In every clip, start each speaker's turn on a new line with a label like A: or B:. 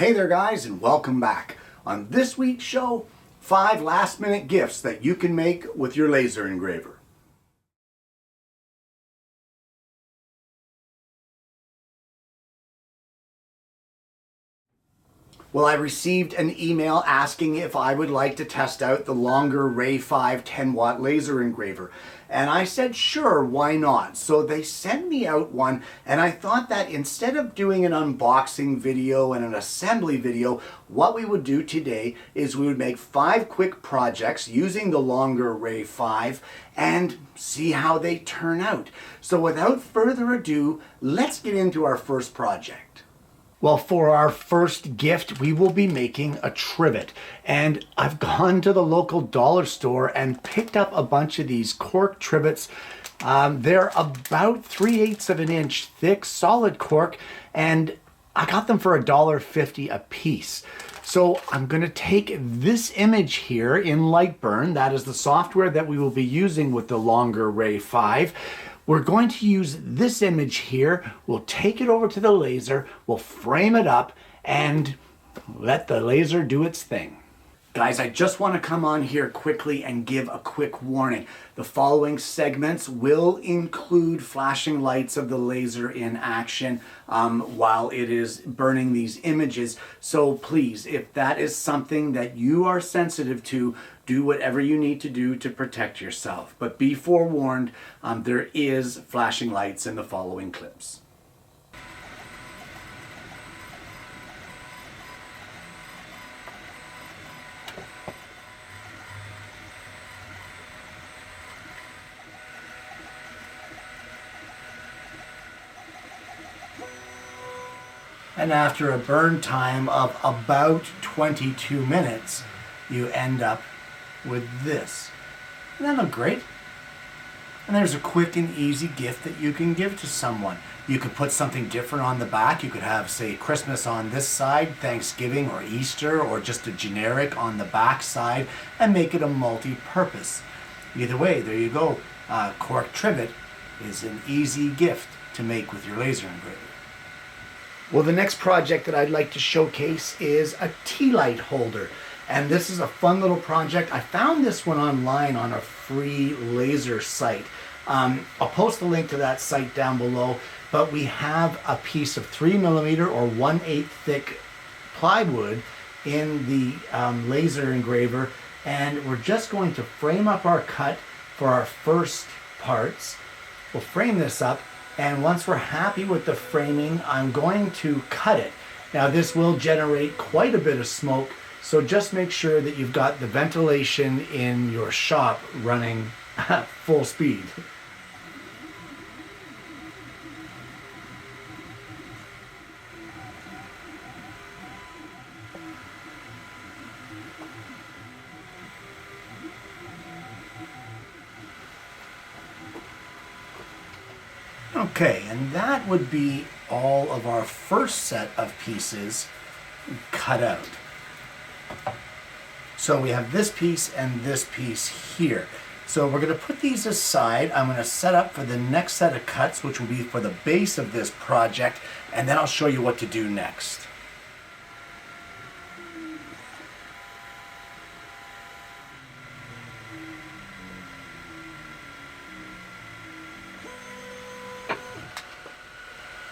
A: Hey there guys, and welcome back. On this week's show, 5 last-minute gifts that you can make with your laser engraver. Well, I received an email asking if I would like to test out the longer Ray5 10-watt laser engraver. And I said, sure, why not? So they sent me out one, and I thought that instead of doing an unboxing video and an assembly video, what we would do today is we would make 5 quick projects using the longer Ray5 and see how they turn out. So without further ado, let's get into our first project. Well, for our first gift, we will be making a trivet. And I've gone to the local dollar store and picked up a bunch of these cork trivets. They're about 3/8 of an inch thick, solid cork, and I got them for $1.50 a piece. So I'm going to take this image here in Lightburn. That is the software that we will be using with the longer Ray5. We're going to use this image here. We'll take it over to the laser, we'll frame it up, and let the laser do its thing. Guys, I just want to come on here quickly and give a quick warning. The following segments will include flashing lights of the laser in action while it is burning these images. So please, if that is something that you are sensitive to, do whatever you need to do to protect yourself. But be forewarned, there is flashing lights in the following clips. And after a burn time of about 22 minutes, you end up with this. Doesn't that look great? And there's a quick and easy gift that you can give to someone. You could put something different on the back. You could have, say, Christmas on this side, Thanksgiving or Easter, or just a generic on the back side, and make it a multi-purpose. Either way, there you go. Cork trivet is an easy gift to make with your laser engraver. Well, the next project that I'd like to showcase is a tea light holder. And this is a fun little project. I found this one online on a free laser site. I'll post the link to that site down below. But we have a piece of 3mm or 1/8 thick plywood in the laser engraver. And we're just going to frame up our cut for our first parts. We'll frame this up. And once we're happy with the framing, I'm going to cut it. Now this will generate quite a bit of smoke, so just make sure that you've got the ventilation in your shop running at full speed. Okay, and that would be all of our first set of pieces cut out. So we have this piece and this piece here. So we're going to put these aside. I'm going to set up for the next set of cuts, which will be for the base of this project, and then I'll show you what to do next.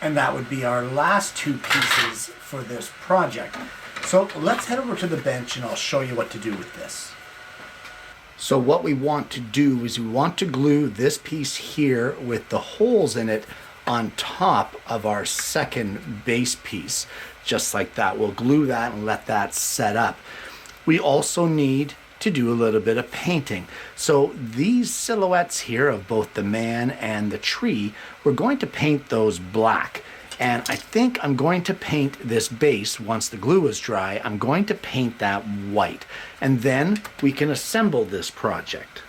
A: And that would be our last 2 pieces for this project. So let's head over to the bench and I'll show you what to do with this. So what we want to do is we want to glue this piece here with the holes in it on top of our second base piece. Just like that. We'll glue that and let that set up. We also need to do a little bit of painting. So these silhouettes here of both the man and the tree, we're going to paint those black. And I think I'm going to paint this base, once the glue is dry, I'm going to paint that white. And then we can assemble this project.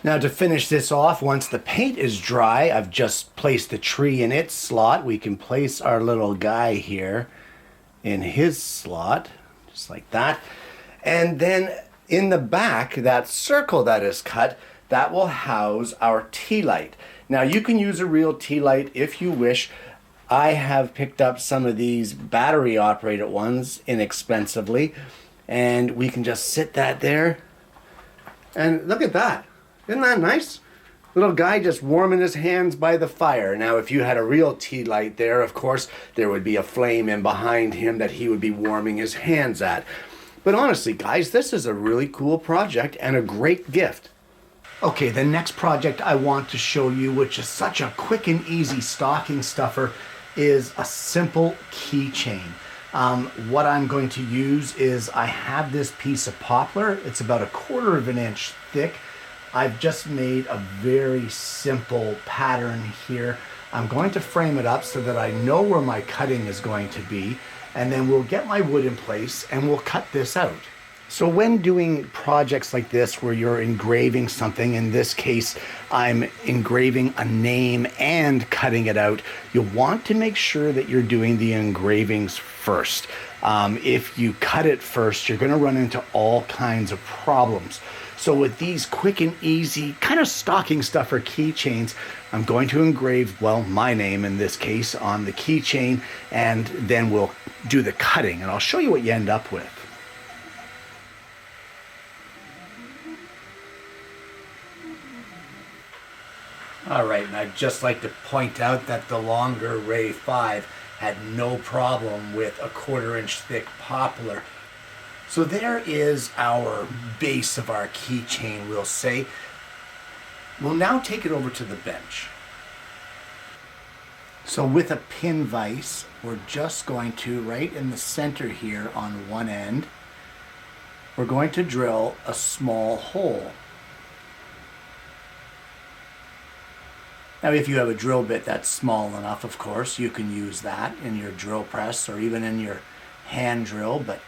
A: Now to finish this off, once the paint is dry, I've just placed the tree in its slot. We can place our little guy here in his slot, just like that. And then in the back, that circle that is cut, that will house our tea light. Now you can use a real tea light if you wish. I have picked up some of these battery operated ones inexpensively, and we can just sit that there. And look at that. Isn't that nice? Little guy just warming his hands by the fire. Now, if you had a real tea light there, of course, there would be a flame in behind him that he would be warming his hands at. But honestly, guys, this is a really cool project and a great gift. Okay, the next project I want to show you, which is such a quick and easy stocking stuffer, is a simple keychain. What I'm going to use is I have this piece of poplar. It's about 1/4 of an inch thick. I've just made a very simple pattern here. I'm going to frame it up so that I know where my cutting is going to be, and then we'll get my wood in place and we'll cut this out. So when doing projects like this where you're engraving something, in this case I'm engraving a name and cutting it out, you'll want to make sure that you're doing the engravings first. If you cut it first, you're going to run into all kinds of problems. So with these quick and easy kind of stocking stuffer keychains, I'm going to engrave, well, my name in this case on the keychain, and then we'll do the cutting, and I'll show you what you end up with. All right, and I'd just like to point out that the longer Ray5 had no problem with 1/4 inch thick poplar. So there is our base of our keychain, we'll say. We'll now take it over to the bench. So with a pin vise, we're just going to, right in the center here on one end, we're going to drill a small hole. Now, if you have a drill bit that's small enough, of course, you can use that in your drill press or even in your hand drill, but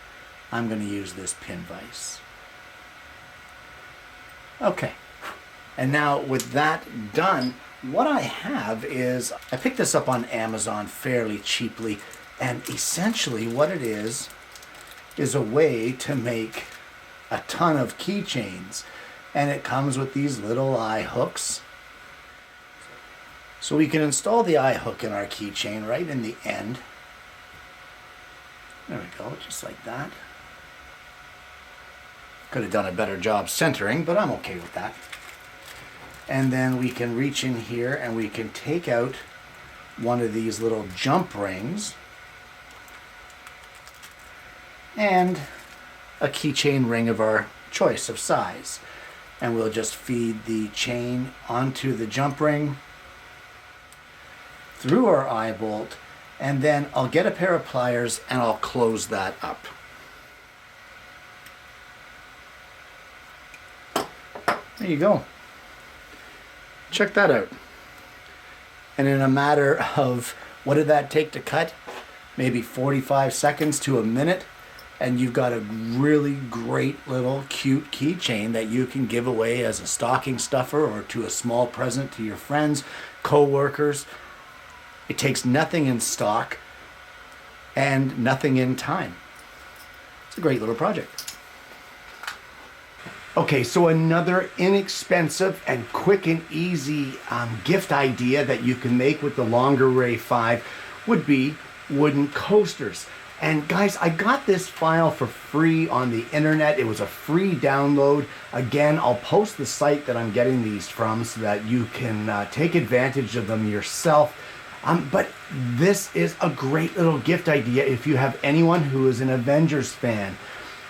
A: I'm going to use this pin vise. Okay, and now with that done, what I have is, I picked this up on Amazon fairly cheaply, and essentially what it is a way to make a ton of keychains, and it comes with these little eye hooks. So we can install the eye hook in our keychain right in the end. There we go, just like that. Could have done a better job centering, but I'm okay with that. And then we can reach in here and we can take out one of these little jump rings and a keychain ring of our choice of size. And we'll just feed the chain onto the jump ring through our eye bolt, and then I'll get a pair of pliers and I'll close that up. There you go. Check that out. And in a matter of, what did that take to cut? Maybe 45 seconds to a minute, and you've got a really great little cute keychain that you can give away as a stocking stuffer or to a small present to your friends, co-workers. It takes nothing in stock and nothing in time. It's a great little project. Okay, so another inexpensive and quick and easy gift idea that you can make with the longer Ray5 would be wooden coasters. And guys, I got this file for free on the internet. It was a free download. Again, I'll post the site that I'm getting these from so that you can take advantage of them yourself. But this is a great little gift idea if you have anyone who is an Avengers fan.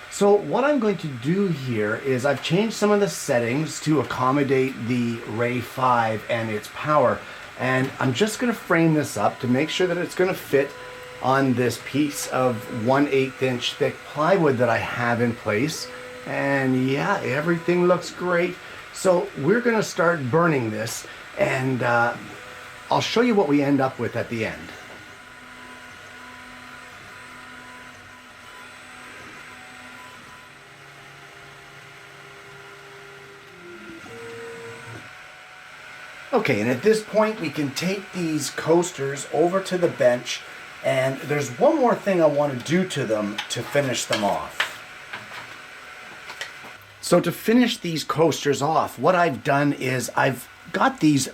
A: So what I'm going to do here is I've changed some of the settings to accommodate the Ray5 and its power. And I'm just going to frame this up to make sure that it's going to fit on this piece of 1/8 inch thick plywood that I have in place. And yeah, everything looks great. So we're going to start burning this, and I'll show you what we end up with at the end. Okay, and at this point we can take these coasters over to the bench, and there's one more thing I want to do to them to finish them off. So to finish these coasters off, what I've done is I've got these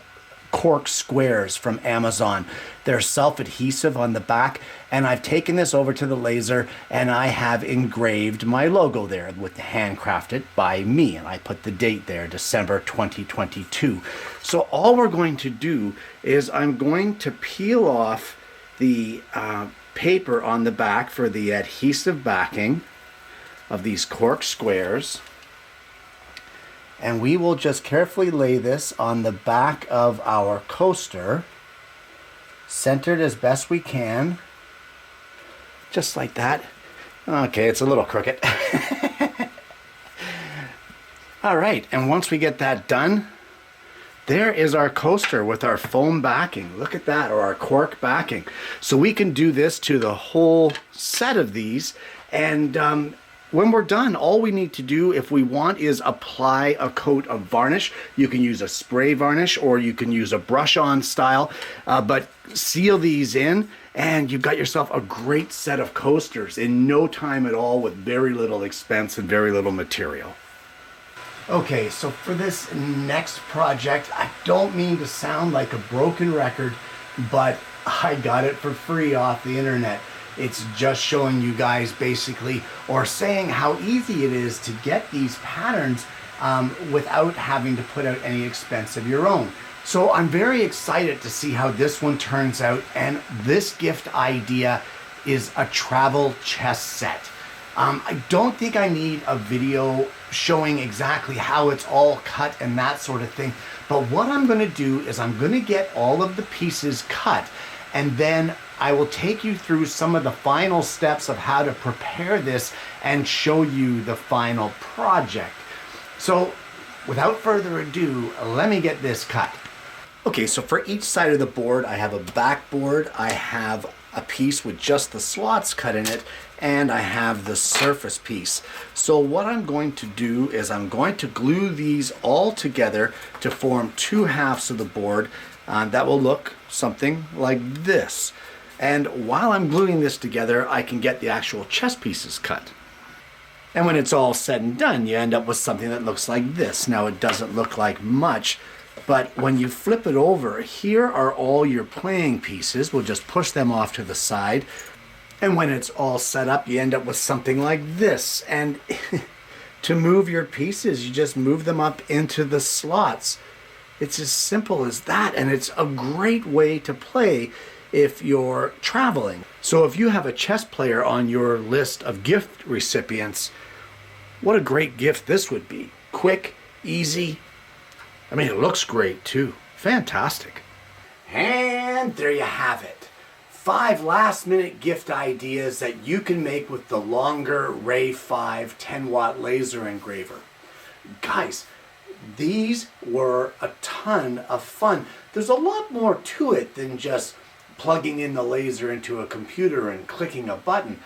A: cork squares from Amazon. They're self-adhesive on the back, and I've taken this over to the laser and I have engraved my logo there with the handcrafted by me, and I put the date there, December 2022. So all we're going to do is I'm going to peel off the paper on the back for the adhesive backing of these cork squares, and we will just carefully lay this on the back of our coaster, centered as best we can, just like that. Okay, it's a little crooked. All right, and once we get that done, there is our coaster with our foam backing. Look at that, or our cork backing. So we can do this to the whole set of these, and when we're done, all we need to do, if we want, is apply a coat of varnish. You can use a spray varnish or you can use a brush-on style, but seal these in and you've got yourself a great set of coasters in no time at all with very little expense and very little material. Okay, so for this next project, I don't mean to sound like a broken record, but I got it for free off the internet. It's just showing you guys basically, or saying how easy it is to get these patterns without having to put out any expense of your own. So I'm very excited to see how this one turns out, and this gift idea is a travel chess set. I don't think I need a video showing exactly how it's all cut and that sort of thing, but what I'm going to do is I'm going to get all of the pieces cut, and then I will take you through some of the final steps of how to prepare this and show you the final project. So without further ado, let me get this cut. Okay, so for each side of the board, I have a backboard, I have a piece with just the slots cut in it, and I have the surface piece. So what I'm going to do is I'm going to glue these all together to form two halves of the board that will look something like this. And while I'm gluing this together, I can get the actual chess pieces cut. And when it's all said and done, you end up with something that looks like this. Now, it doesn't look like much, but when you flip it over, here are all your playing pieces. We'll just push them off to the side. And when it's all set up, you end up with something like this. And to move your pieces, you just move them up into the slots. It's as simple as that, and it's a great way to play if you're traveling. So if you have a chess player on your list of gift recipients, what a great gift this would be. Quick, easy. I mean, it looks great too. Fantastic. And there you have it. 5 last-minute gift ideas that you can make with the longer Ray5 10-watt laser engraver. Guys, these were a ton of fun. There's a lot more to it than just plugging in the laser into a computer and clicking a button.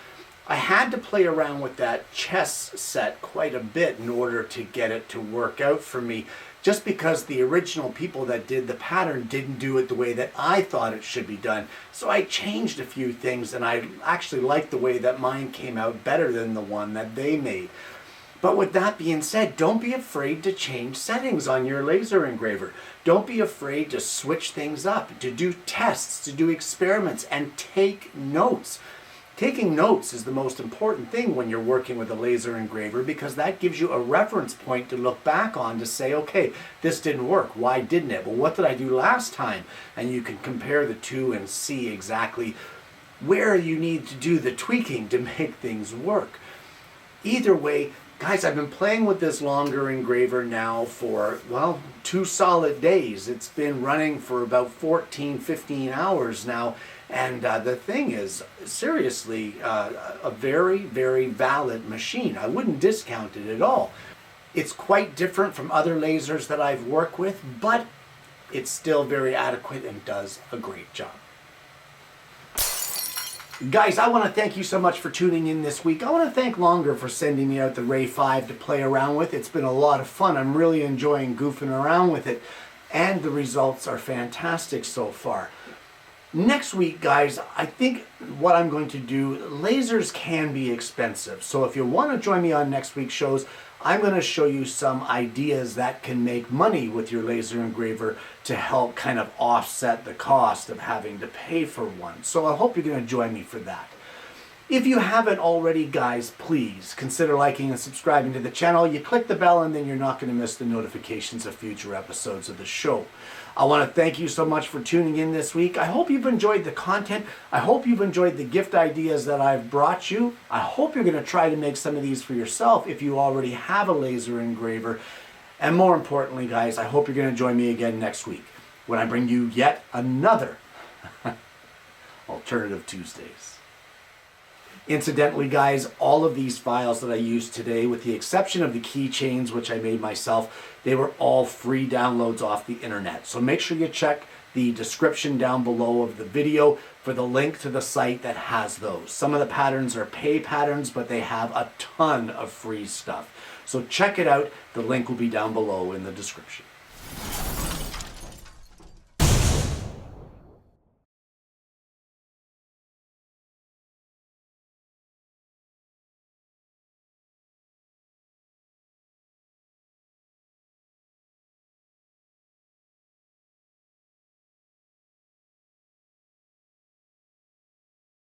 A: I had to play around with that chess set quite a bit in order to get it to work out for me, just because the original people that did the pattern didn't do it the way that I thought it should be done. So I changed a few things, and I actually liked the way that mine came out better than the one that they made. But with that being said, don't be afraid to change settings on your laser engraver. Don't be afraid to switch things up, to do tests, to do experiments, and take notes. Taking notes is the most important thing when you're working with a laser engraver, because that gives you a reference point to look back on to say, okay, this didn't work. Why didn't it? Well, what did I do last time? And you can compare the two and see exactly where you need to do the tweaking to make things work. Either way, guys, I've been playing with this longer engraver now for, well, 2 solid days. It's been running for about 14, 15 hours now. And the thing is, seriously, a very, very valid machine. I wouldn't discount it at all. It's quite different from other lasers that I've worked with, but it's still very adequate and does a great job. Guys, I want to thank you so much for tuning in this week. I want to thank Longer for sending me out the Ray5 to play around with. It's been a lot of fun. I'm really enjoying goofing around with it, and the results are fantastic so far. Next week, guys, I think what I'm going to do, lasers can be expensive. So if you want to join me on next week's shows, I'm going to show you some ideas that can make money with your laser engraver to help kind of offset the cost of having to pay for one. So I hope you're going to join me for that. If you haven't already, guys, please consider liking and subscribing to the channel. You click the bell and then you're not going to miss the notifications of future episodes of the show. I want to thank you so much for tuning in this week. I hope you've enjoyed the content. I hope you've enjoyed the gift ideas that I've brought you. I hope you're going to try to make some of these for yourself if you already have a laser engraver. And more importantly, guys, I hope you're going to join me again next week when I bring you yet another Alternative Tuesdays. Incidentally, guys, all of these files that I used today, with the exception of the keychains, which I made myself, they were all free downloads off the internet. So make sure you check the description down below of the video for the link to the site that has those. Some of the patterns are pay patterns, but they have a ton of free stuff. So check it out. The link will be down below in the description.